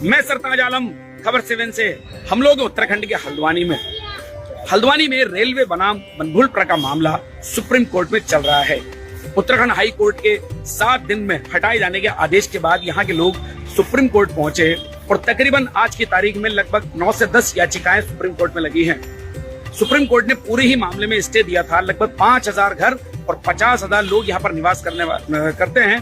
मैं सरताज आलम, खबर 7 से। हम लोग उत्तराखंड के हल्द्वानी में रेलवे बनाम बनभूलपुरा का मामला सुप्रीम कोर्ट में चल रहा है। उत्तराखंड हाई कोर्ट के 7 दिन में हटाए जाने के आदेश के बाद यहाँ के लोग सुप्रीम कोर्ट पहुंचे और तकरीबन आज की तारीख में लगभग 9 से 10 याचिकाएं सुप्रीम कोर्ट में लगी हैं। सुप्रीम कोर्ट ने पूरे ही मामले में स्टे दिया था। लगभग 5000 घर और 50,000 लोग यहाँ पर निवास करते हैं।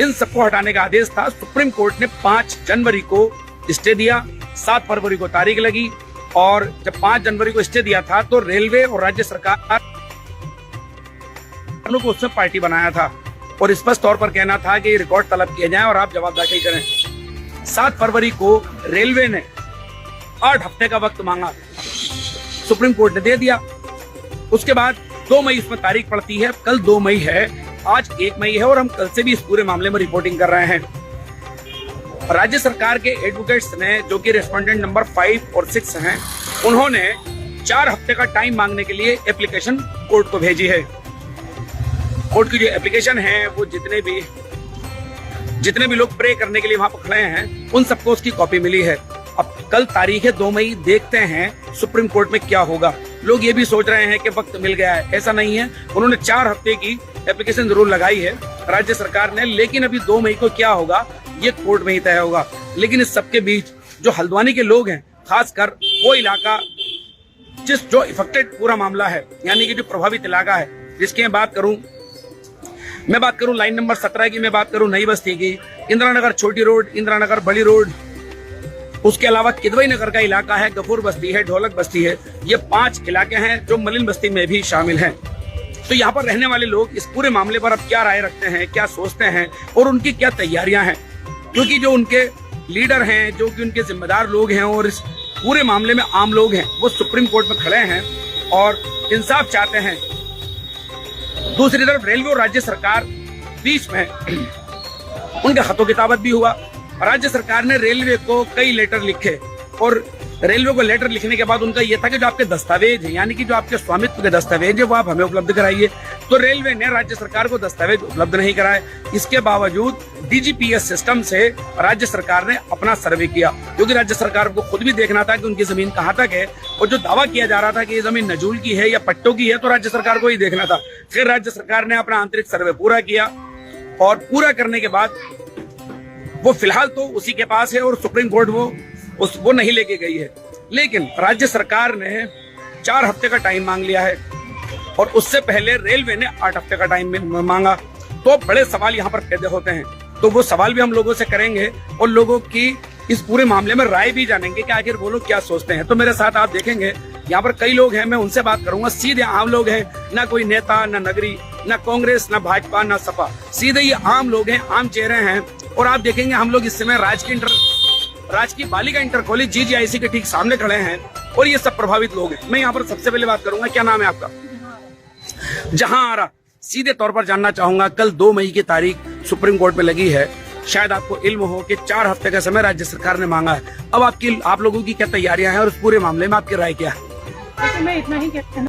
इन सबको हटाने का आदेश था। सुप्रीम कोर्ट ने 5 जनवरी को स्टे दिया, 7 फरवरी को तारीख लगी और जब 5 जनवरी को स्टे दिया था तो रेलवे और राज्य सरकार को उसमें पार्टी बनाया था और स्पष्ट तौर पर कहना था कि रिकॉर्ड तलब किए जाएं और आप जवाब दाखिल करें। 7 फरवरी को रेलवे ने 8 हफ्ते का वक्त मांगा, सुप्रीम कोर्ट ने दे दिया। उसके बाद 2 मई उसमें तारीख पड़ती है। कल 2 मई है, आज 1 मई है और हम कल से भी इस पूरे मामले में रिपोर्टिंग कर रहे हैं। राज्य सरकार के एडवोकेट्स ने, जो कि रेस्पोंडेंट नंबर 5 और 6 हैं, उन्होंने 4 हफ्ते का टाइम मांगने के लिए एप्लीकेशन कोर्ट को भेजी है। कोर्ट की जो एप्लीकेशन है वो जितने भी लोग प्रे करने के लिए वहां पर खड़े हैं उन सबको उसकी कॉपी मिली है। अब कल तारीख है 2 मई, देखते हैं सुप्रीम कोर्ट में क्या होगा। लोग ये भी सोच रहे हैं कि वक्त मिल गया है, ऐसा नहीं है। उन्होंने 4 हफ्ते की एप्लीकेशन जरूर लगाई है राज्य सरकार ने, लेकिन अभी 2 मई को क्या होगा ये कोर्ट में ही तय होगा। लेकिन इस सबके बीच जो हल्द्वानी के लोग हैं, खासकर वो इलाका जो इफेक्टेड पूरा मामला है, यानी कि जो प्रभावित इलाका है, जिसकी मैं बात करूं लाइन नंबर 17 की, मैं बात करूं नई बस्ती की, इंदिरा नगर छोटी रोड, इंदिरा नगर बड़ी रोड, उसके अलावा किदवई नगर का इलाका है, गफूर बस्ती है, ढोलक बस्ती है। ये 5 इलाके हैं जो मलिन बस्ती में भी शामिल हैं। तो यहाँ पर रहने वाले लोग इस पूरे मामले पर अब क्या राय रखते हैं, क्या सोचते हैं और उनकी क्या तैयारियां हैं, क्योंकि जो उनके लीडर हैं, जो कि उनके जिम्मेदार लोग हैं और इस पूरे मामले में आम लोग हैं, वो सुप्रीम कोर्ट में खड़े हैं और इंसाफ चाहते हैं। दूसरी तरफ रेलवे और राज्य सरकार बीच में उनका खतो किताबत भी हुआ। राज्य सरकार ने रेलवे को कई लेटर लिखे और रेलवे को लेटर लिखने के बाद उनका यह था कि जो आपके दस्तावेज है, यानी कि जो आपके स्वामित्व के दस्तावेज है, वो आप हमें उपलब्ध कराइए। तो रेलवे ने राज्य सरकार को दस्तावेज उपलब्ध नहीं कराए। इसके बावजूद डीजीपीएस सिस्टम से राज्य सरकार ने अपना सर्वे किया, क्योंकि राज्य सरकार को खुद भी देखना था कि उनकी जमीन कहाँ तक है और जो दावा किया जा रहा था कि ये जमीन नजूल की है या पट्टों की है, तो राज्य सरकार को ही देखना था। फिर राज्य सरकार ने अपना आंतरिक सर्वे पूरा किया और पूरा करने के बाद वो फिलहाल तो उसी के पास है और सुप्रीम कोर्ट वो नहीं लेके गई है। लेकिन राज्य सरकार ने 4 हफ्ते का टाइम मांग लिया है और उससे पहले रेलवे ने 8 हफ्ते का टाइम मांगा। तो बड़े सवाल यहाँ पर पैदा होते हैं, तो वो सवाल भी हम लोगों से करेंगे और लोगों की इस पूरे मामले में राय भी जानेंगे कि आखिर वो लोग क्या सोचते हैं। तो मेरे साथ आप देखेंगे यहाँ पर कई लोग हैं, मैं उनसे बात करूंगा। सीधे आम लोग हैं, ना कोई नेता, ना नगरी, ना कांग्रेस, ना भाजपा, ना सपा, सीधे ये आम लोग हैं, आम चेहरे हैं। और आप देखेंगे हम लोग इस समय राजकीय बालिका इंटर कॉलेज GGIC के ठीक सामने खड़े हैं और ये सब प्रभावित लोग हैं। मैं यहाँ पर सबसे पहले बात करूंगा, क्या नाम है आपका? जहां आ रहा, सीधे तौर पर जानना चाहूंगा, कल 2 मई की तारीख सुप्रीम कोर्ट में लगी है। शायद आपको इल्म हो कि 4 हफ्ते का समय राज्य सरकार ने मांगा है। अब आप लोगों की क्या तैयारियां हैं और इस पूरे मामले में आपकी राय क्या है? मैं इतना ही कहता हूं,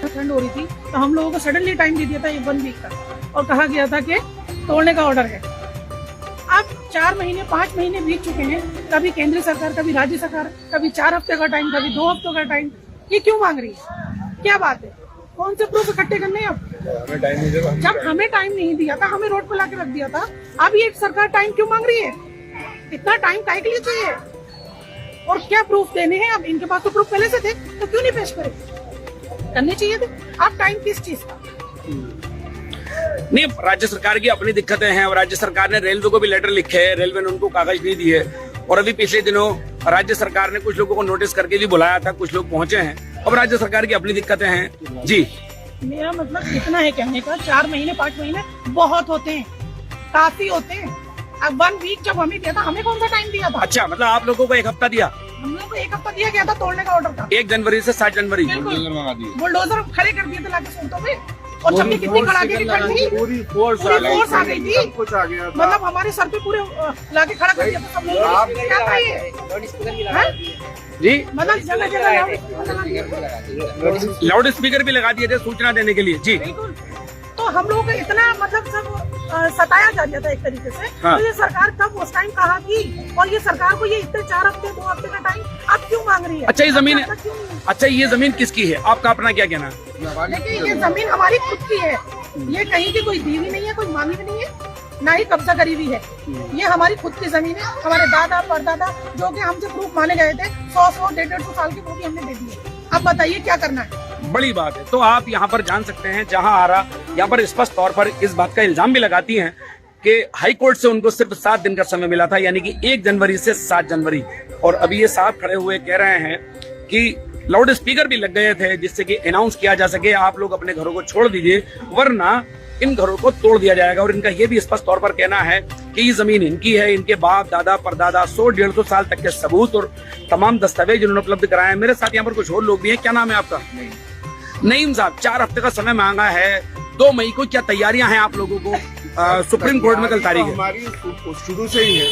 ठंड हो रही थी तो हम लोगों को सडनली टाइम दे दिया था 1 वीक का और कहा गया था कि तोड़ने का ऑर्डर है। अब 4 महीने 5 महीने बीत चुके हैं, कभी केंद्र सरकार, कभी राज्य सरकार, कभी 4 हफ्ते का टाइम, कभी 2 हफ्तों का टाइम। ये क्यों मांग रही है? क्या बात है? कौन से प्रूफ इकट्ठे करने हैं? अब जब हमें टाइम नहीं दिया था, हमें रोड पर लाके रख दिया था, अब ये सरकार टाइम क्यों मांग रही है? इतना टाइम काहे के लिए चाहिए और क्या प्रूफ देने हैं? अब इनके पास तो प्रूफ पहले से थे, तो क्यों नहीं पेश करे? करने चाहिए थे। अब टाइम किस चीज का? नहीं, राज्य सरकार की अपनी दिक्कतें हैं और राज्य सरकार ने रेलवे को भी लेटर लिखे है, रेलवे ने उनको कागज नहीं दिए और अभी पिछले दिनों राज्य सरकार ने कुछ लोगों को नोटिस करके भी बुलाया था, कुछ लोग पहुंचे हैं। अब राज्य सरकार की अपनी दिक्कतें हैं। जी, मेरा मतलब इतना है कहने का, 4 महीने 5 महीने बहुत होते हैं, काफी होते हैं। अब 1 वीक जब हमें दिया था, हमें कौन सा टाइम दिया था? अच्छा, मतलब आप लोगों को 1 हफ्ता दिया? हम लोग को 1 हफ्ता दिया गया था तोड़ने का ऑर्डर था। 1 जनवरी से 7 जनवरी बुलडोजर खड़े कर दिए थे लाके सड़कों पे और जब कितनी कड़ाके की ठंड थी, पूरी फोर्स आ गई थी, कुछ आ गया था। मतलब हमारे सर पे पूरे लाके खड़ा कर दिया था सब लोग। क्या था ये जी? मतलब जगह जगह लाउड स्पीकर भी लगा दिए थे सूचना देने के लिए। जी, तो हम लोगों को इतना मतलब सब सताया जा रहा था एक तरीके से। हाँ। तो ये सरकार तब उस टाइम कहा की, और ये सरकार को ये इतने 4 हफ्ते 2 हफ्ते का टाइम अब क्यों मांग रही है? अच्छा ये जमीन अब तक क्यों नहीं है? अच्छा ये जमीन किसकी है? आपका अपना क्या कहना है? देखिए ये जमीन हमारी खुद की है, ये कहीं की कोई दी हुई नहीं है, कोई मांगी भी नहीं है, ना ही कब्जा करी हुई है। ये हमारी खुद की जमीन है। हमारे दादा परदादा जो कि हमसे प्रूफ माने गए थे 100 150 साल की, वो भी हमने दे दी है। अब बताइए क्या करना है? बड़ी बात है। तो आप यहाँ पर जान सकते हैं जहाँ आ रहा, यहाँ पर स्पष्ट तौर पर इस बात का इल्जाम भी लगाती हैं कि हाई कोर्ट से उनको सिर्फ 7 दिन का समय मिला था, यानी कि 1 जनवरी से 7 जनवरी। और अभी ये साहब खड़े हुए कह रहे हैं कि लाउड स्पीकर भी लग गए थे जिससे कि अनाउंस किया जा सके आप लोग अपने घरों को छोड़ दीजिए वरना इन घरों को तोड़ दिया जाएगा। और इनका ये भी स्पष्ट तौर पर कहना है कि ये जमीन इनकी है, इनके बाप दादा परदादा 100-150 साल तक के सबूत और तमाम दस्तावेज इन्होंने उपलब्ध कराए हैं। मेरे साथ यहाँ पर कुछ और लोग भी हैं। क्या नाम है आपका? नईम साहब, 4 हफ्ते का समय मांगा है। 2 मई को क्या तैयारियां हैं आप लोगों को? सुप्रीम कोर्ट में कल तारीख है। हमारी शुरू से ही है।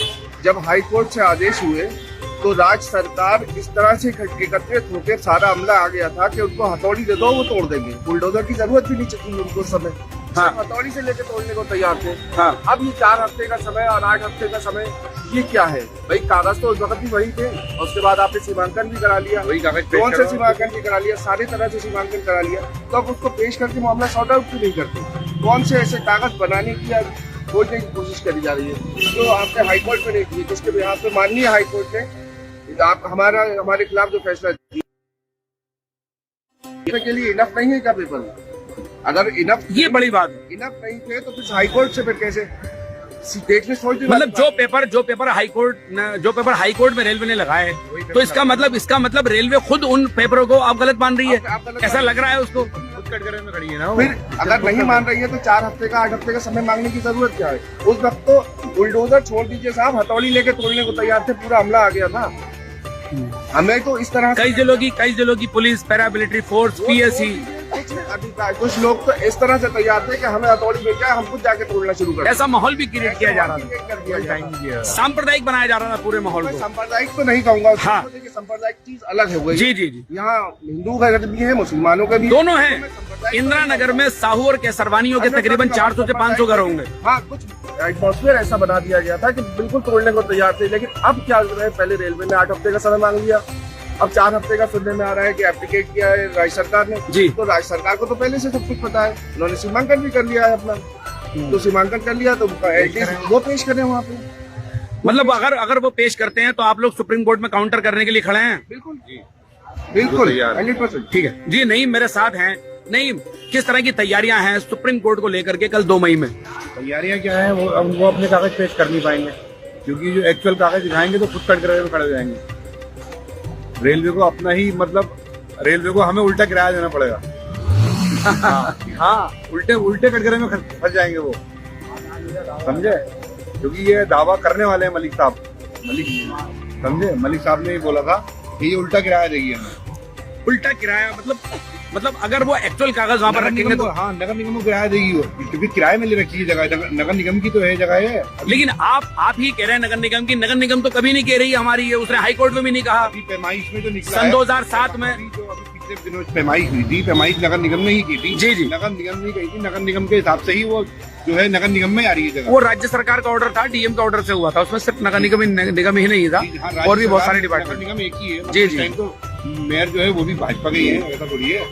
जब हाई कोर्ट से आदेश हुए तो राज्य सरकार इस तरह से एकत्रित होकर सारा अमला आ गया था कि उनको हथौड़ी दे दो वो तोड़ देंगे। बुलडोजर की जरूरत भी नहीं थी उनको समय। हाँ। हथौड़ी से लेकर तोड़ने को तैयार थे। हाँ। अब ये 4 हफ्ते का समय और 8 हफ्ते का समय, ये क्या है भाई? कागज तो उस वक्त भी वही थे और उसके बाद आपने सीमांकन भी करा लिया, वही कागज कौन से सीमांकन भी करा लिया, सारे तरह से सीमांकन करा लिया। तो अब उसको पेश करके मामला सॉर्ट आउट क्यों नहीं करते? कौन से ऐसे कागज बनाने की या खोजने की कोशिश करी जा रही है जो आपने हाई कोर्ट में नहीं की, जिसके बिहार पे माननीय हाई कोर्ट ने आप हमारे खिलाफ जो फैसला दिया के लिए इनफ नहीं है क्या पेपर? अगर इनफ, ये बड़ी बात है। इनफ नहीं थे तो फिर हाई कोर्ट से फिर कैसे देखने सोच? मतलब जो पेपर हाई कोर्ट में रेलवे ने लगाए, तो इसका मतलब रेलवे खुद उन पेपरों को आप गलत मान रही है, ऐसा लग रहा है उसको। खुद कटघरे में खड़ी है ना। फिर अगर नहीं मान रही है तो 4 हफ्ते का 8 हफ्ते का समय मांगने की जरूरत क्या है? उस वक्त तो बुलडोजर छोड़ दीजिए साहब, हथौड़ी लेके तोड़ने को तैयार थे, पूरा हमला आ गया था। हमें तो इस तरह कई जिलों की पुलिस, पैरामिलिट्री फोर्स, पीएससी, कुछ लोग तो इस तरह से तैयार थे कि हमें हथौड़ी मिल जाए हम खुद जाके तोड़ना शुरू कर। ऐसा माहौल भी क्रिएट किया जा रहा था, सांप्रदायिक बनाया जा रहा था पूरे माहौल को। सांप्रदायिक तो नहीं कहूंगा। हाँ। सांप्रदायिक चीज अलग है। जी। यहाँ हिंदू घर भी है, मुसलमानों के भी दोनों हैं। इंदिरा नगर में साहू और केसरवानियों के तकरीबन 400 से 500 घर होंगे। हाँ, कुछ एटमॉस्फेयर ऐसा बना दिया गया था कि बिल्कुल तोड़ने को तैयार थे। लेकिन अब क्या हो रहा है, पहले रेलवे ने 8 हफ्ते का समय मांग लिया, अब 4 हफ्ते का सुनने में आ रहा है कि एप्लीकेट किया है राज्य सरकार ने। जी। तो राज्य सरकार को तो पहले से सब कुछ पता है, उन्होंने सीमांकन भी कर लिया है अपना। तो सीमांकन कर लिया तो एटलीस्ट वो पेश करें वहाँ पे। मतलब अगर वो पेश करते हैं तो आप लोग सुप्रीम कोर्ट में काउंटर करने के लिए खड़े हैं? बिल्कुल 100%। ठीक है जी। नहीं, मेरे साथ हैं। नहीं, किस तरह की तैयारियां हैं सुप्रीम कोर्ट को लेकर के कल 2 मई में? तैयारियां क्या है, वो अपने कागज पेश कर नहीं पाएंगे क्योंकि जो एक्चुअल कागज दिखाएंगे तो खुद कटघरे में खड़े हो जाएंगे। रेलवे को अपना ही रेलवे को हमें उल्टा किराया देना पड़ेगा। हाँ, उल्टे कटघरे में फंस जाएंगे वो, समझे? क्योंकि ये दावा करने वाले हैं मलिक साहब, समझे? मलिक साहब ने बोला था कि ये उल्टा किराया देगी हमें। उल्टा किराया मतलब अगर वो एक्चुअल कागज वहाँ पर रखेंगे तो? हाँ, नगर निगम को किराया देगी वो, क्योंकि किराए में ले रखी है जगह, नगर निगम की तो है जगह है। लेकिन आप ही कह रहे हैं नगर निगम की। नगर निगम तो कभी नहीं कह रही हमारी है, उसने हाई कोर्ट में भी नहीं कहा। पैमाइश में जो निकला सन 2007 में जो अभी पिछले दिनों पैमाइश हुई थी, पैमाइश नगर निगम ने ही की थी। जी। नगर निगम ने कही थी, नगर निगम के हिसाब से ही वो जो है नगर निगम में आ रही है जगह। वो राज्य सरकार का ऑर्डर था, डीएम का ऑर्डर से हुआ था, उसमें सिर्फ नगर निगम ही नहीं था, और भी बहुत सारे डिपार्टमेंट। निगम एक ही है। जी। तो मेयर जो है वो भी भाजपा के ही है, ऐसा थोड़ी है।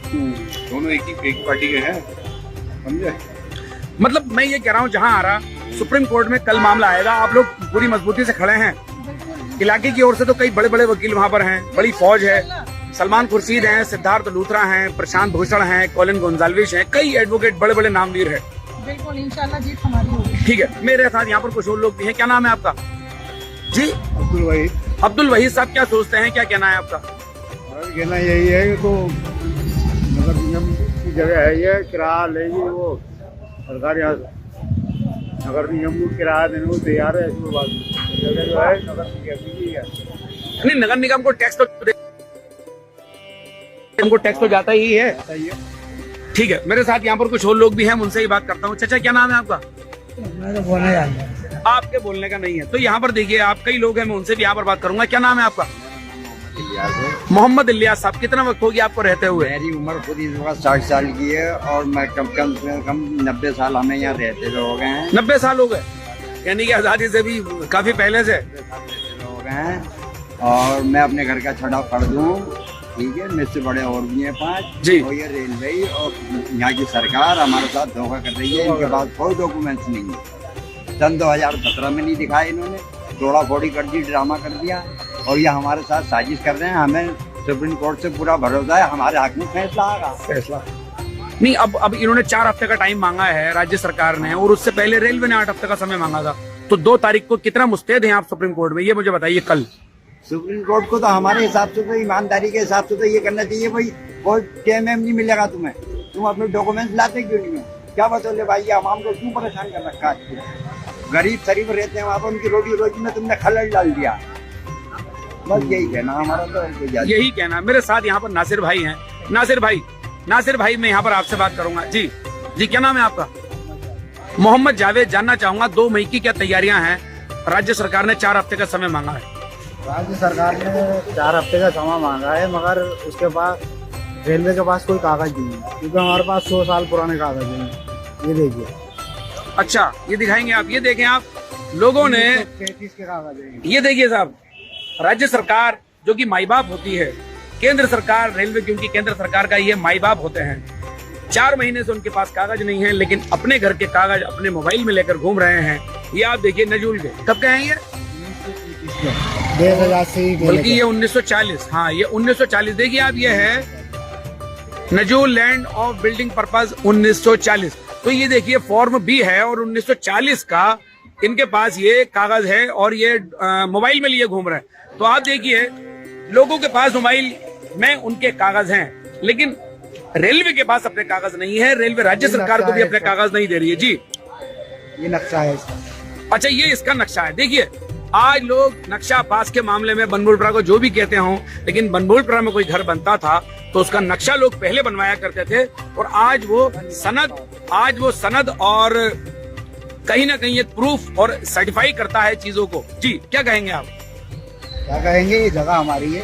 दोनों एक ही पार्टी के हैं, समझे? मतलब मैं ये कह रहा हूँ, जहाँ आ रहा सुप्रीम कोर्ट में कल मामला आएगा, आप लोग पूरी मजबूती से खड़े हैं। इलाके की ओर से तो कई बड़े बड़े वकील वहाँ पर हैं, बड़ी फौज है। सलमान खुर्शीद हैं, सिद्धार्थ लूथरा हैं, प्रशांत भूषण हैं, कॉलिन गोंजाल्विस हैं, कई एडवोकेट बड़े बड़े नामवीर है। बिल्कुल, इंशाल्लाह जीत हमारी होगी। ठीक है, मेरे साथ यहाँ पर कुछ और लोग भी हैं। क्या नाम है आपका? जी, अब्दुल वहीद साहब, क्या सोचते हैं, क्या कहना है आपका? कहना यही है कि तो नगर निगम की जगह है ये, किराया लेगी वो सरकार। यहाँ नगर निगम को किराया देने को तैयार है, इसमें बात जगह जो है नगर निगम की है। नहीं, नगर निगम को टैक्स तो जाता ही है। ठीक है, मेरे साथ यहाँ पर कुछ और लोग भी हैं, उनसे ही बात करता हूँ। चाचा, क्या नाम है आपका? मैं तो बोलना जानता हूँ। आपके बोलने का नहीं है तो यहाँ पर देखिए, आप कई लोग हैं, मैं उनसे भी यहाँ पर बात करूंगा। क्या नाम है आपका? इलियास है। मोहम्मद इलियास साहब, कितना वक्त हो गया आपको रहते हुए? मेरी उम्र खुद इस वक्त 60 साल की है और मैं कम से कम 90 साल हमें यहाँ रहते हुए हो गए हैं। 90 साल हो गए, यानी कि आजादी से भी काफी पहले से। हो गए हैं और मैं अपने घर का छड़ा फर्द हूँ, ठीक है। मुझसे बड़े और भी हैं 5 जी। और ये रेलवे और यहाँ की सरकार हमारे साथ धोखा कर रही है। इनके पास कोई डॉक्यूमेंट्स नहीं है। सन 2017 में नहीं दिखाए इन्होंने, तोड़ा फोड़ी कर दी, ड्रामा कर दिया और ये हमारे साथ साजिश कर रहे हैं। हमें सुप्रीम कोर्ट से पूरा भरोसा है, हमारे हक में फैसला आएगा। फैसला नहीं, अब इन्होंने 4 हफ्ते का टाइम मांगा है राज्य सरकार ने, और उससे पहले रेलवे ने 8 हफ्ते का समय मांगा था। तो 2 तारीख को कितना मुस्तैद हैं आप सुप्रीम कोर्ट में, ये मुझे बताइए। कल सुप्रीम कोर्ट को तो हमारे हिसाब से तो ईमानदारी के हिसाब से तो ये करना चाहिए भाई, कोई टाइम नहीं मिलेगा तुम्हें, तुम अपने डॉक्यूमेंट्स लाते क्यों नहीं हो? क्या बतौले भाई, आवाम को क्यों परेशान कर रखा है? गरीब शरीफ रहते हैं वहाँ पर, उनकी रोटी रोजी में तुमने खलल डाल दिया। बस यही कहना हमारा, तो यही कहना। मेरे साथ यहाँ पर नासिर भाई हैं। नासिर भाई मैं यहाँ पर आपसे बात करूंगा। जी, क्या नाम है आपका? मोहम्मद जावेद। जानना चाहूंगा 2 मई की क्या तैयारियां हैं? राज्य सरकार ने 4 हफ्ते का समय मांगा है। राज्य सरकार ने 4 हफ्ते का समय मांगा है, मगर उसके पास रेलवे के पास कोई कागज नहीं है, क्योंकि हमारे पास 100 साल पुराने कागज हैं। ये देखिए। अच्छा, ये दिखाएंगे आप? ये देखें आप, लोगों ने 33 के कागज हैं। ये देखिए साहब, राज्य सरकार जो कि माई बाप होती है, केंद्र सरकार, रेलवे क्योंकि केंद्र सरकार का ये माई बाप होते हैं, 4 महीने से उनके पास कागज नहीं है, लेकिन अपने घर के कागज अपने मोबाइल में लेकर घूम रहे हैं। ये आप देखिए, नजूल के कब के हैं ये? 2000 से ही बल्कि ये 1940, हाँ ये 1940। देखिए आप, ये है नजूल लैंड ऑफ बिल्डिंग पर्पज 1940। तो ये देखिए फॉर्म भी है और 1940 का इनके पास ये कागज है और ये मोबाइल में लिए घूम रहे हैं। तो आप देखिए, लोगों के पास मोबाइल में उनके कागज हैं, लेकिन रेलवे के पास अपने कागज नहीं है। रेलवे राज्य सरकार को भी अपने कागज नहीं दे रही है। जी, ये नक्शा है इसका। अच्छा, ये इसका नक्शा है। देखिए, आज लोग नक्शा पास के मामले में बनभूलपुरा को जो भी कहते हों, लेकिन बनभूलपुरा में कोई घर बनता था तो उसका नक्शा लोग पहले बनवाया करते थे, और आज वो सनद और कहीं ना कहीं एक प्रूफ और सर्टिफाई करता है चीजों को। जी, क्या कहेंगे आप? क्या कहेंगे, ये जगह हमारी है,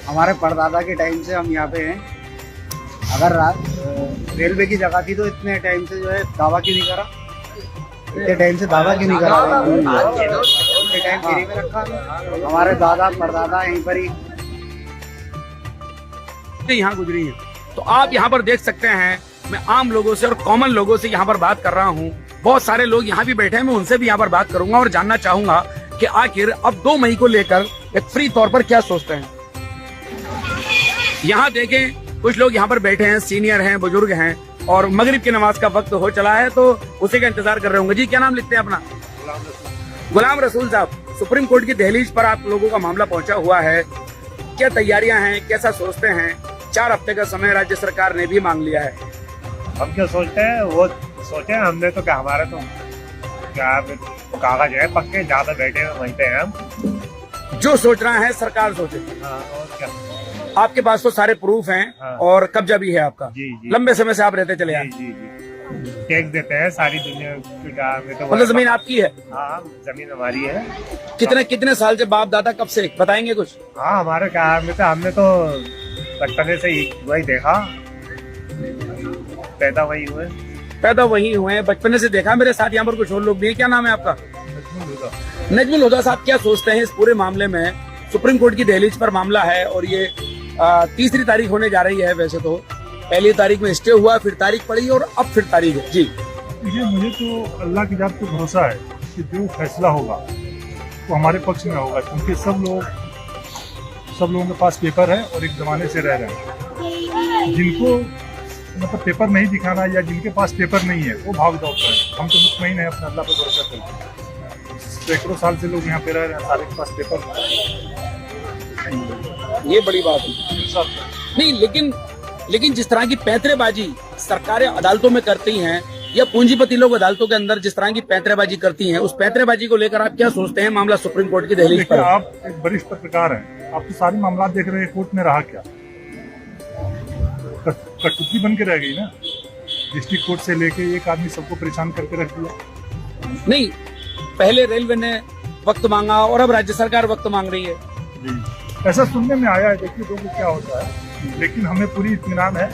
हमारे परदादा के टाइम से हम यहाँ पे हैं। अगर रेलवे की जगह थी तो इतने टाइम से जो है दावा क्यों नहीं करा? इतने टाइम से दावा क्यों नहीं करा? इतने टाइम फ्री में रखा। हमारे दादा परदादा यहीं पर ही यहाँ गुजरी है। तो आप यहाँ पर देख सकते हैं, मैं आम लोगों से और कॉमन लोगों से यहाँ पर बात कर रहा हूँ। बहुत सारे लोग यहाँ भी बैठे हैं, मैं उनसे भी यहाँ पर बात करूंगा और जानना चाहूंगा कि आखिर अब 2 मई को लेकर एक फ्री तौर पर क्या सोचते हैं। यहाँ देखें, कुछ लोग यहाँ पर बैठे हैं, सीनियर हैं, बुजुर्ग हैं, और मगरिब की नमाज का वक्त हो चला है तो उसी का इंतजार कर रहे होंगे। जी, क्या नाम लिखते हैं अपना? गुलाम रसूल साहब, सुप्रीम कोर्ट की दहलीज पर आप लोगों का मामला पहुंचा हुआ है, क्या तैयारियां हैं, कैसा सोचते हैं? 4 हफ्ते का समय राज्य सरकार ने भी मांग लिया है। हम क्या सोचते हैं, वो सोचे हमने तो क्या, हमारे तो क्या कागज है पक्के, जहाँ पे बैठे हैं वहीं पे हैं हम। जो सोच रहा है सरकार सोचे। हाँ, और क्या। आपके पास तो सारे प्रूफ हैं। हाँ। और कब्जा भी है आपका। जी, जी। लंबे समय से आप रहते चले आए। जी, टैक्स देते हैं सारी दुनिया में तो। मतलब जमीन आपकी है? हाँ, जमीन हमारी है। कितने साल से, बाप दादा कब से, बताएंगे कुछ? हाँ, हमारे क्या में तो हमने तो बचपने से ही वही देखा, पैदा वही हुए हैं, बचपन से देखा। मेरे साथ यहाँ पर कुछ और लोग भी हैं। क्या नाम है आपका? नजमुल हुदा साहब, क्या सोचते हैं इस पूरे मामले में? सुप्रीम कोर्ट की दहलीज पर मामला है और ये 3री तारीख होने जा रही है। वैसे तो पहली तारीख में स्टे हुआ, फिर तारीख पड़ी और अब फिर तारीख है। जी, देखिए, मुझे तो अल्लाह की जात पे भरोसा है कि जो फैसला होगा वो हमारे पक्ष में होगा, क्योंकि सब लोगों के पास पेपर है और एक जमाने से रह रहे हैं। जिनको मतलब पेपर नहीं दिखाना या जिनके पास पेपर नहीं है वो भाग दौड़ रहे हैं। हम तो मुतमईन है, अपने अल्लाह पे भरोसा करते। सैकड़ों साल से लोग यहाँ पे रह रहे हैं, सारे के पास पेपर है। ये बड़ी बात है। नहीं, लेकिन जिस तरह की पैंतरेबाजी सरकारें अदालतों में करती हैं या पूंजीपति लोग अदालतों के अंदर जिस तरह की पैंतरेबाजी करती हैं, उस पैंतरेबाजी को लेकर आप क्या सोचते हैं? मामला सुप्रीम कोर्ट की दहलीज पर। आप एक वरिष्ठ पत्रकार हैं, आप तो सारे मामला देख रहे हैं। कोर्ट में रहा क्या, कठपुतली बन के रह गई ना। डिस्ट्रिक्ट कोर्ट से लेके एक आदमी सबको परेशान करके रख दिया। नहीं, पहले रेलवे ने वक्त मांगा और अब राज्य सरकार वक्त मांग रही है। ऐसा सुनने में आया है, देखिए तो क्या होता है, लेकिन हमें पूरी इत्मीनान है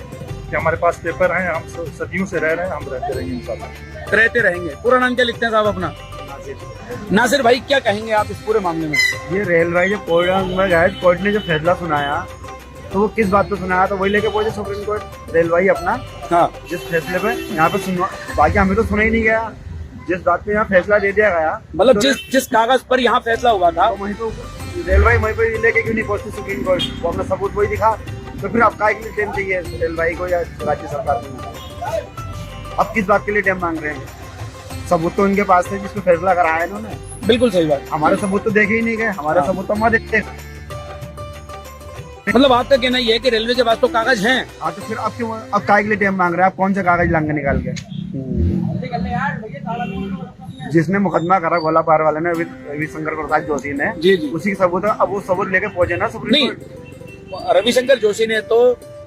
कि हमारे पास पेपर हैं, हम सदियों से रह रहे हैं, हम रहते रहेंगे इंशाल्लाह। रहते रहेंगे। पूरा नाम क्या लिखते हैं साहब अपना? नासिर भाई, क्या कहेंगे आप इस पूरे मामले में? ये रेलवे जो कोर्ट में गए, कोर्ट ने जो फैसला सुनाया तो वो किस बात पे सुनाया, तो वही लेके पहुंचे सुप्रीम कोर्ट रेलवे अपना। हाँ, जिस फैसले पे यहाँ पे सुनवा, बाकी हमें तो सुना ही नहीं गया। जिस बात पे यहाँ फैसला दे दिया गया, मतलब तो जिस कागज पर यहाँ फैसला हुआ था, वहीं तो रेलवे वहीं पे लेके क्यों नहीं पहुंचती सुप्रीम कोर्ट? वो अपना सबूत वही दिखा, तो फिर अब काय के लिए टाइम चाहिए रेलवे को या राज्य सरकार को? अब किस बात के लिए टाइम मांग रहे हैं? सबूत तो उनके पास थे जिसको फैसला कराया इन्होंने। बिल्कुल सही बात। हमारे सबूत तो देखे ही नहीं गए, हमारे सबूत तो हम देखते। मतलब आपका कहना ये है कि रेलवे के पास तो कागज हैं। हाँ, तो फिर अब क्यों, अब काय के लिए टाइम मांग रहे हैं? आप कौन से कागज लाएंगे निकाल के? जिसने मुकदमा करा गोलापार वाले ने, रविशंकर प्रसाद जोशी ने, जी जी, उसी के सबूत है। अब वो सबूत लेके पहुंचे ना सुप्रीम नहीं, कोर्ट। रविशंकर जोशी ने तो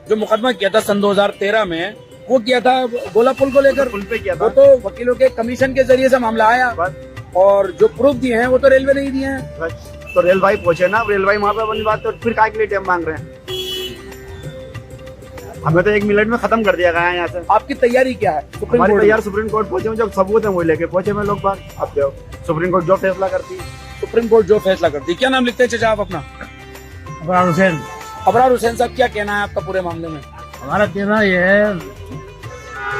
जो मुकदमा किया था सन 2013 में, वो किया था गोला पुल को लेकर। पुल पे किया वो था, तो वकीलों के कमीशन के जरिए से मामला आया, और जो प्रूफ दिए हैं वो तो रेलवे ने ही दिए हैं। बस। तो रेलवे पहुंचे ना, रेलवे वहाँ पे बनी बात, तो फिर काय के लिए टाइम मांग रहे हैं? हमें तो 1 मिनट में खत्म कर दिया गया है यहाँ से। आपकी तैयारी क्या है? सुप्रीम हमारी कोर्ट तैयार सुप्रीम कोर्ट पहुंचे, जब सबूत है वो लेके पहुंचे में लोग बात। अब जो सुप्रीम कोर्ट जो फैसला करती है, सुप्रीम कोर्ट जो फैसला करती है। क्या नाम लिखते हैं चाचा आप अपना? अबरार हुसैन। अबरार हुसैन साहब, क्या कहना है आपका पूरे मामले में? हमारा कहना यह है,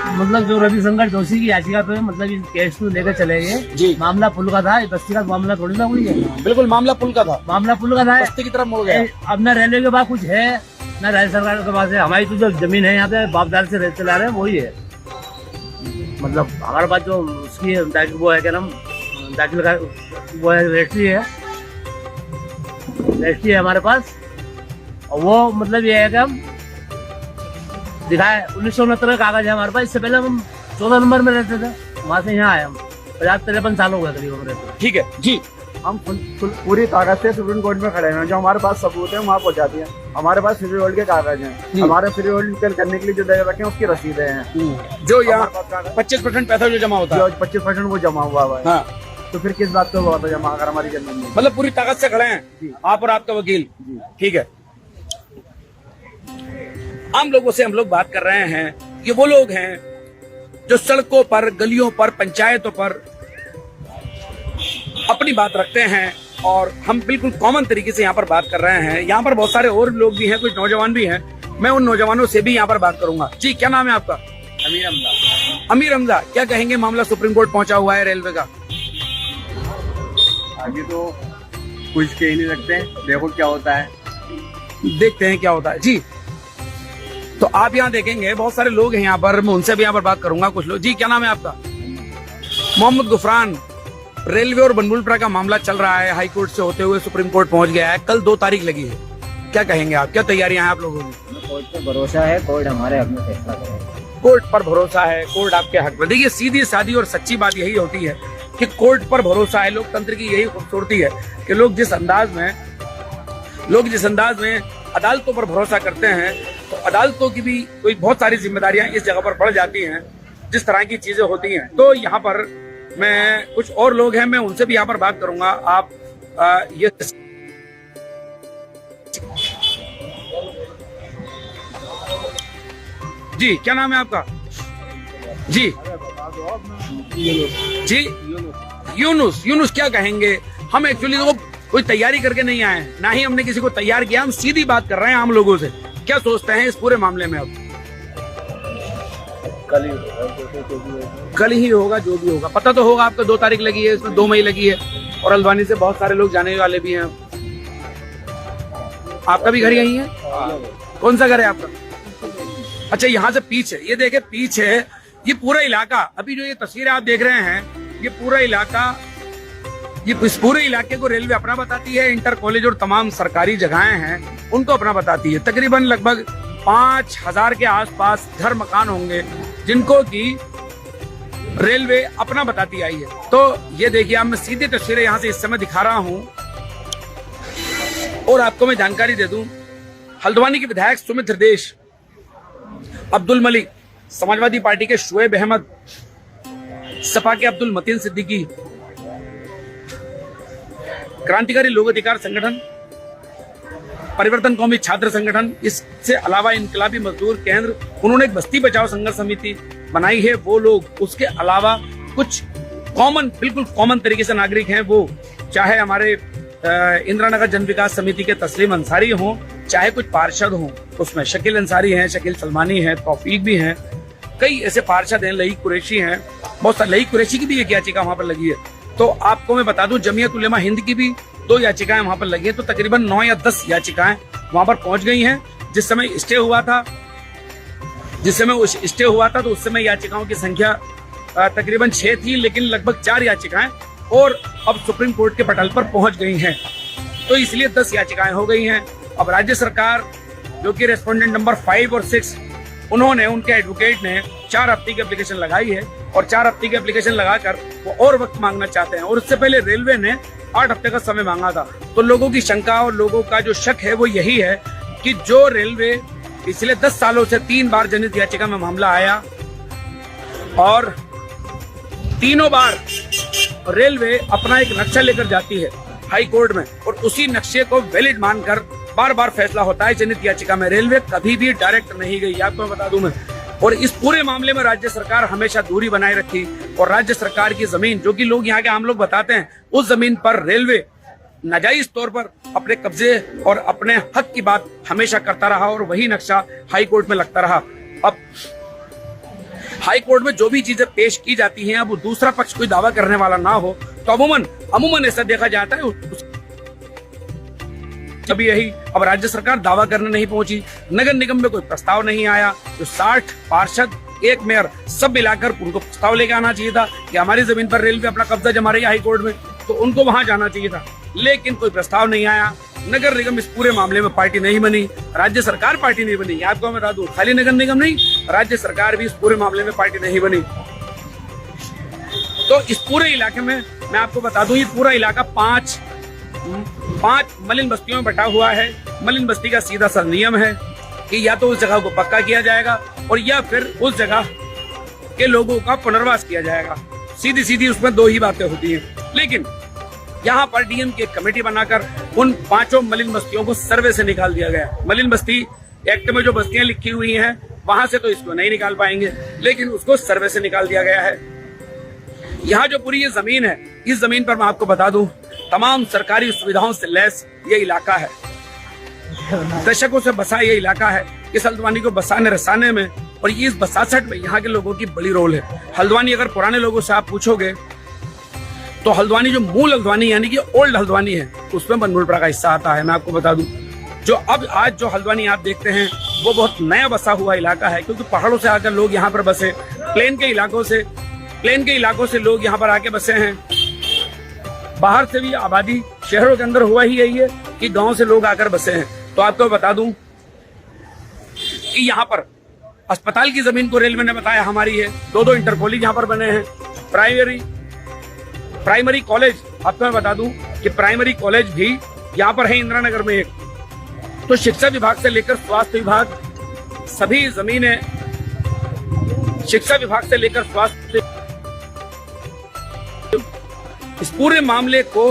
मतलब जो रविशंकर जोशी की याचिका पे मतलब इस केस को लेकर चले गए जी, मामला पुल का था, बस्ती का मामला थोड़ी ना हुई है। बिल्कुल मामला पुल का था, मामला पुल का था। बस्ती की तरफ मुड़ गया। अब ना रेलवे के पास कुछ है ना राज्य सरकार के पास है। हमारी तो जो जमीन है यहाँ पे बाप दादा से रहते चला रहे हैं वही है। मतलब हमारे पास जो उसकी वो है क्या नाम, दाखिल का वो है, रजिस्ट्री है हमारे पास। और वो मतलब ये है कि हम दिखाए 1969 का कागज है हमारे पास। इससे पहले हम 14 नंबर में रहते थे, वहाँ से यहाँ आए हम 50-53 साल हो गए करीब हम रहते। ठीक है जी, हम पूरी ताकत से सुप्रीम कोर्ट में खड़े हैं। जो हमारे पास सबूत है वहाँ पहुँचा दिए। हमारे पास फ्री होल्ड के कागज हैं, हमारे फ्री होल्ड करने के लिए जो दे रखे हैं उसकी रसीदें हैं। जो यहाँ 25% पैसा जो जमा होता है, 25% वो जमा हुआ है। हाँ, तो फिर किस बात पे हुआ था जमा अगर हमारी जमीन में? मतलब पूरी ताकत से खड़े हैं आप और आपका वकील। ठीक है, आम लोगों से हम लोग बात कर रहे हैं। ये वो लोग हैं जो सड़कों पर, गलियों पर, पंचायतों पर अपनी बात रखते हैं, और हम बिल्कुल कॉमन तरीके से यहाँ पर बात कर रहे हैं। यहाँ पर बहुत सारे और लोग भी हैं, कुछ नौजवान भी हैं। मैं उन नौजवानों से भी यहाँ पर बात करूंगा। जी, क्या नाम है आपका? अमीर हमदा। अमीर हमदा, क्या कहेंगे? मामला सुप्रीम कोर्ट पहुंचा हुआ है रेलवे का। आगे तो कुछ कह नहीं सकते, देखो क्या होता है, देखते हैं क्या होता है। जी, तो आप यहाँ देखेंगे बहुत सारे लोग हैं यहाँ पर, मैं उनसे भी यहाँ पर बात करूंगा। कुछ लोग। जी, क्या नाम है आपका? मोहम्मद गुफरान। रेलवे और बनमुलपुरा का मामला चल रहा है, हाई कोर्ट से होते हुए सुप्रीम कोर्ट पहुंच गया है। कल 2 तारीख लगी है, क्या कहेंगे आप? क्या तैयारियां हैं आप लोगों की? कोर्ट पर भरोसा है, कोर्ट हमारे हक में फैसला करेगा। कोर्ट पर भरोसा है, कोर्ट आपके हक में। देखिए, सीधी सादी और सच्ची बात यही होती है कि कोर्ट पर भरोसा है। लोकतंत्र की यही खूबसूरती है कि लोग जिस अंदाज में अदालतों पर भरोसा करते हैं, तो अदालतों की भी कोई बहुत सारी जिम्मेदारियां इस जगह पर बढ़ जाती हैं, जिस तरह की चीजें होती हैं। तो यहाँ पर मैं, कुछ और लोग हैं, मैं उनसे भी यहाँ पर बात करूंगा। आप ये जी, क्या नाम है आपका? जी जी, यूनुस। यूनुस, क्या कहेंगे? हम एक्चुअली तो कोई तैयारी करके नहीं आए हैं, ना ही हमने किसी को तैयार किया। हम सीधी बात कर रहे हैं आम लोगों से। क्या सोचते हैं इस पूरे मामले में? अब कल ही होगा जो भी होगा। पता तो होगा आपको 2 तारीख लगी है, इसमें 2 मई लगी है, और हल्द्वानी से बहुत सारे लोग जाने वाले भी हैं। आपका भी घर यही है? कौन सा घर है आपका? अच्छा, यहाँ से पीछे, ये देखे पीछे, ये पूरा इलाका, अभी जो ये तस्वीरें आप देख रहे हैं, ये पूरा इलाका, ये इस पूरे इलाके को रेलवे अपना बताती है। इंटर कॉलेज और तमाम सरकारी जगहें हैं उनको अपना बताती है। तकरीबन लगभग 5000 के आसपास घर मकान होंगे जिनको की रेलवे अपना बताती आई है। तो ये देखिए, अब मैं सीधी तस्वीरें यहाँ से इस समय दिखा रहा हूँ। और आपको मैं जानकारी दे दूं, हल्द्वानी के विधायक सुमित हृदेश, अब्दुल मलिक, समाजवादी पार्टी के शुएब अहमद, सपा के अब्दुल मतीन सिद्दीकी, क्रांतिकारी लोक अधिकार संगठन परिवर्तन कौमी छात्र संगठन, इससे अलावा इनकलाबी मजदूर केंद्र, उन्होंने एक बस्ती बचाओ संघर्ष समिति बनाई है। वो लोग, उसके अलावा कुछ बिल्कुल कॉमन तरीके से नागरिक हैं, वो चाहे हमारे इंदिरा नगर जन विकास समिति के तस्लीम अंसारी हों, चाहे कुछ पार्षद हों, उसमें शकील अंसारी हैं, शकील सलमानी हैं, तौफीक भी हैं, कई ऐसे पार्षद हैं, लईक कुरैशी हैं, बहुत सारे। लईक कुरैशी की भी एक याचिका वहां पर लगी है। तो आपको मैं बता दूं, जमीयत उलेमा हिंद की भी 2 याचिकाएं वहां पर लगी है। तो तकरीबन 9 या 10 याचिकाएं वहां पर पहुंच गई हैं। जिस समय स्टे हुआ था तो उस समय याचिकाओं की संख्या तकरीबन 6 थी, लेकिन लगभग 4 याचिकाएं और अब सुप्रीम कोर्ट के पटल पर पहुंच गई हैं। तो इसलिए 10 याचिकाएं हो गई हैं। अब राज्य सरकार, जो कि रेस्पोंडेंट नंबर 5 और 6, उन्होंने, उनके एडवोकेट ने 4 हफ्ते की एप्लीकेशन लगाई है और 4 हफ्ते की एप्लीकेशन लगाकर वो और वक्त मांगना चाहते हैं। और उससे पहले रेलवे ने 8 हफ्ते का समय मांगा था। तो लोगों की शंका और लोगों का जो शक है वो यही है कि जो रेलवे पिछले 10 सालों से 3 बार जनहित याचिका में मामला आया और तीनों बार रेलवे अपना एक नक्शा लेकर जाती है हाई कोर्ट में और उसी नक्शे को वैलिड मानकर बार बार फैसला होता है जनहित याचिका में। रेलवे कभी भी डायरेक्ट नहीं गई, आपको मैं बता दूं मैं। और इस पूरे मामले में राज्य सरकार हमेशा दूरी बनाए रखी और राज्य सरकार की जमीन, जो कि लोग यहाँ के आम लोग बताते हैं, उस जमीन पर रेलवे नाजायज तौर पर अपने कब्जे और अपने हक की बात हमेशा करता रहा और वही नक्शा हाई कोर्ट में लगता रहा। अब हाई कोर्ट में जो भी चीजें पेश की जाती हैं, अब दूसरा पक्ष कोई दावा करने वाला ना हो तो अमूमन ऐसा देखा जाता है। अभी यही, अब राज्य सरकार दावा करने नहीं पहुंची, नगर निगम में कोई प्रस्ताव नहीं आया। जो 60 पार्षद, 1 मेयर, सब मिलाकर उनको प्रस्ताव लेके आना चाहिए था कि हमारी जमीन पर रेलवे अपना कब्जा जमा रही है हाई कोर्ट में, तो उनको वहां जाना चाहिए था, लेकिन कोई प्रस्ताव नहीं आया। नगर निगम इस पूरे मामले में पार्टी नहीं बनी, राज्य सरकार पार्टी नहीं बनी। आपको मैं बता दूं, खाली नगर निगम नहीं, राज्य सरकार भी इस पूरे मामले में पार्टी नहीं बनी। तो इस पूरे इलाके में मैं आपको बता दूं, ये पूरा इलाका 5 मलिन बस्तियों में बटा हुआ है। मलिन बस्ती का सीधा सा नियम है कि या तो उस जगह को पक्का किया जाएगा और या फिर उस जगह के लोगों का पुनर्वास किया जाएगा। सीधी उसमें 2 ही बातें होती हैं। लेकिन यहाँ पर डीएम की एक कमेटी बनाकर उन 5 मलिन बस्तियों को सर्वे से निकाल दिया गया। मलिन बस्ती एक्ट में जो बस्तियां लिखी हुई हैं वहां से तो इसको नहीं निकाल पाएंगे, लेकिन उसको सर्वे से निकाल दिया गया है। यहाँ जो पूरी ये जमीन है, इस जमीन पर मैं आपको बता दूं, तमाम सरकारी सुविधाओं से लैस ये इलाका है। दशकों से बसा ये इलाका है। इस हल्द्वानी को बसाने रसाने में और ये इस बसासट में यहाँ के लोगों की बड़ी रोल है। हल्द्वानी, अगर पुराने लोगों से आप पूछोगे तो हल्द्वानी जो मूल हल्द्वानी यानी कि ओल्ड हल्द्वानी है, उसमें बनमुलपुरा का हिस्सा आता है। मैं आपको बता दूं, जो अब आज जो हल्द्वानी आप देखते हैं वो बहुत नया बसा हुआ इलाका है, क्योंकि पहाड़ों से आकर लोग यहाँ पर बसे, प्लेन के इलाकों से लोग यहाँ पर आके बसे हैं। बाहर से भी आबादी शहरों के अंदर हुआ ही यही है कि गांव से लोग आकर बसे हैं। तो आपको बता दूं कि यहाँ पर अस्पताल की जमीन को रेलवे ने बताया हमारी है। 2 इंटर कॉलेज यहाँ पर बने हैं। प्राइमरी कॉलेज, आपको मैं बता दूं कि प्राइमरी कॉलेज भी यहाँ पर है इंदिरा नगर में एक। तो शिक्षा विभाग से लेकर स्वास्थ्य विभाग, सभी जमीनें, शिक्षा विभाग से लेकर स्वास्थ्य, इस पूरे मामले को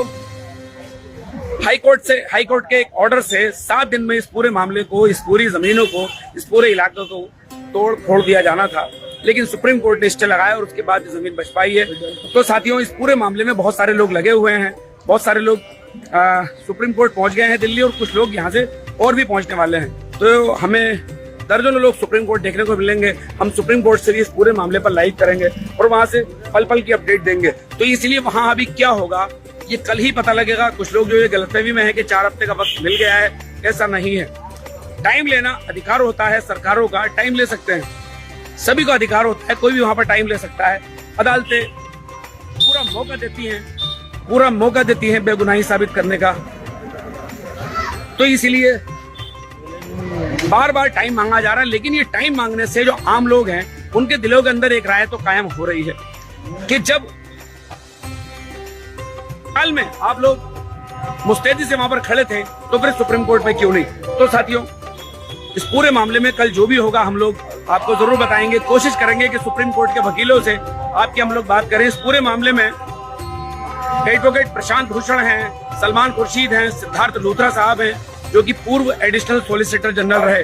हाई कोर्ट के एक ऑर्डर से 7 दिन में इस पूरे मामले को, इस पूरी जमीनों को, इस पूरे इलाके को तोड़ फोड़ दिया जाना था, लेकिन सुप्रीम कोर्ट ने स्टे लगाया और उसके बाद जमीन बच पाई है। तो साथियों, इस पूरे मामले में बहुत सारे लोग लगे हुए हैं, बहुत सारे लोग सुप्रीम कोर्ट पहुंच गए हैं दिल्ली, और कुछ लोग यहाँ से और भी पहुंचने वाले हैं। तो हमें दर्जनों लोग सुप्रीम कोर्ट देखने को मिलेंगे। हम सुप्रीम कोर्ट से भी इस पूरे मामले पर लाइव करेंगे और वहां से पल पल की अपडेट देंगे। तो इसलिए वहां अभी क्या होगा ये कल ही पता लगेगा। कुछ लोग जो ये गलतफहमी में है कि 4 हफ्ते का वक्त मिल गया है, ऐसा नहीं है। टाइम लेना अधिकार होता है सरकारों का, टाइम ले सकते हैं, सभी को अधिकार होता है, कोई भी वहां पर टाइम ले सकता है। अदालतें पूरा मौका देती हैं बेगुनाही साबित करने का। तो इसीलिए बार बार टाइम मांगा जा रहा है, लेकिन ये टाइम मांगने से जो आम लोग हैं उनके दिलों के अंदर एक राय तो कायम हो रही है कि जब हाल में आप लोग मुस्तैदी से वहां पर खड़े थे तो फिर सुप्रीम कोर्ट में क्यों नहीं। तो साथियों, इस पूरे मामले में कल जो भी होगा हम लोग आपको जरूर बताएंगे। कोशिश करेंगे कि सुप्रीम कोर्ट के वकीलों से आपकी हम लोग बात करें। इस पूरे मामले में एडवोकेट प्रशांत भूषण हैं, सलमान खुर्शीद हैं, सिद्धार्थ लूथरा साहब हैं, जो कि पूर्व एडिशनल सॉलिसिटर जनरल रहे।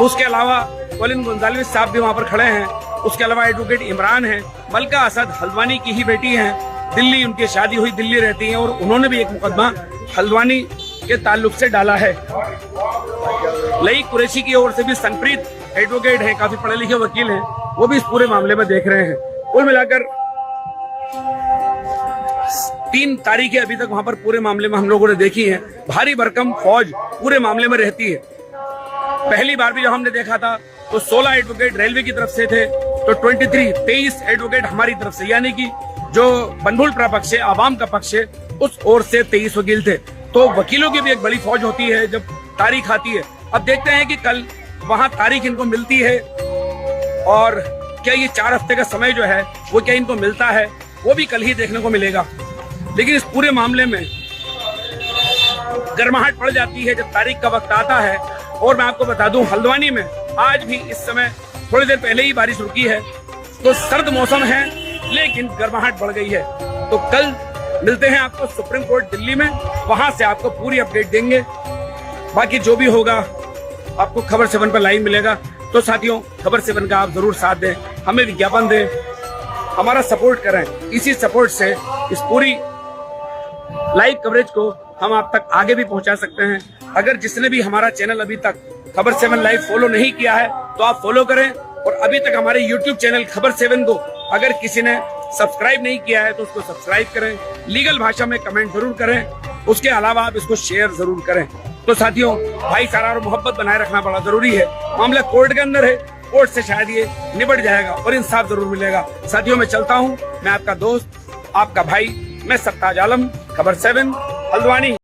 उसके अलावा कोलिन गोंजाल्विस साहब भी वहां पर खड़े हैं। उसके अलावा एडवोकेट इमरान हैं, मलका असद हल्द्वानी की ही बेटी हैं, दिल्ली उनकी शादी हुई, दिल्ली रहती हैं और उन्होंने भी एक मुकदमा हल्द्वानी के ताल्लुक से डाला है। लई कुरैशी की ओर से भी सनप्रीत एडवोकेट हैं, काफी पढ़े लिखे वकील हैं, वो भी इस पूरे मामले में देख रहे हैं। कुल मिलाकर 3 तारीखें अभी तक वहां पर पूरे मामले में हम लोगों ने देखी हैं। भारी भरकम फौज पूरे मामले में रहती है। पहली बार भी जब हमने देखा था तो 16 एडवोकेट रेलवे की तरफ से थे, तो 23 एडवोकेट हमारी तरफ से, यानी कि जो बनभुलपुरा पक्ष है, आवाम का पक्ष है, उस ओर से 23 वकील थे। तो वकीलों की भी एक बड़ी फौज होती है जब तारीख आती है। अब देखते हैं कि कल वहां तारीख इनको मिलती है और क्या ये 4 हफ्ते का समय जो है वो क्या इनको मिलता है, वो भी कल ही देखने को मिलेगा। लेकिन इस पूरे मामले में गर्माहट पड़ जाती है जब तारीख का वक्त आता है। और मैं आपको बता दूं, हल्द्वानी में आज भी इस समय थोड़ी देर पहले ही बारिश रुकी है, तो सर्द मौसम है लेकिन गर्माहट बढ़ गई है। तो कल मिलते हैं आपको सुप्रीम कोर्ट दिल्ली में, वहां से आपको पूरी अपडेट देंगे। बाकी जो भी होगा आपको खबर 7 पर लाइव मिलेगा। तो साथियों, खबर 7 का आप जरूर साथ दें, हमें विज्ञापन दें, हमारा सपोर्ट करें। इसी सपोर्ट से इस पूरी लाइव कवरेज को हम आप तक आगे भी पहुंचा सकते हैं। अगर जिसने भी हमारा चैनल अभी तक खबर 7 लाइव फॉलो नहीं किया है तो आप फॉलो करें, और अभी तक हमारे YouTube चैनल खबर 7 को अगर किसी ने सब्सक्राइब नहीं किया है तो उसको सब्सक्राइब करें, लीगल भाषा में कमेंट जरूर करें, उसके अलावा आप इसको शेयर जरूर करें। तो साथियों, भाईचारा और मोहब्बत बनाए रखना बड़ा जरूरी है। मामला कोर्ट के अंदर है, कोर्ट से शायद ये निपट जाएगा और इंसाफ जरूर मिलेगा। साथियों, मैं चलता हूँ, मैं आपका दोस्त, आपका भाई, मैं सरताज आलम, खबर 7 हल्द्वानी।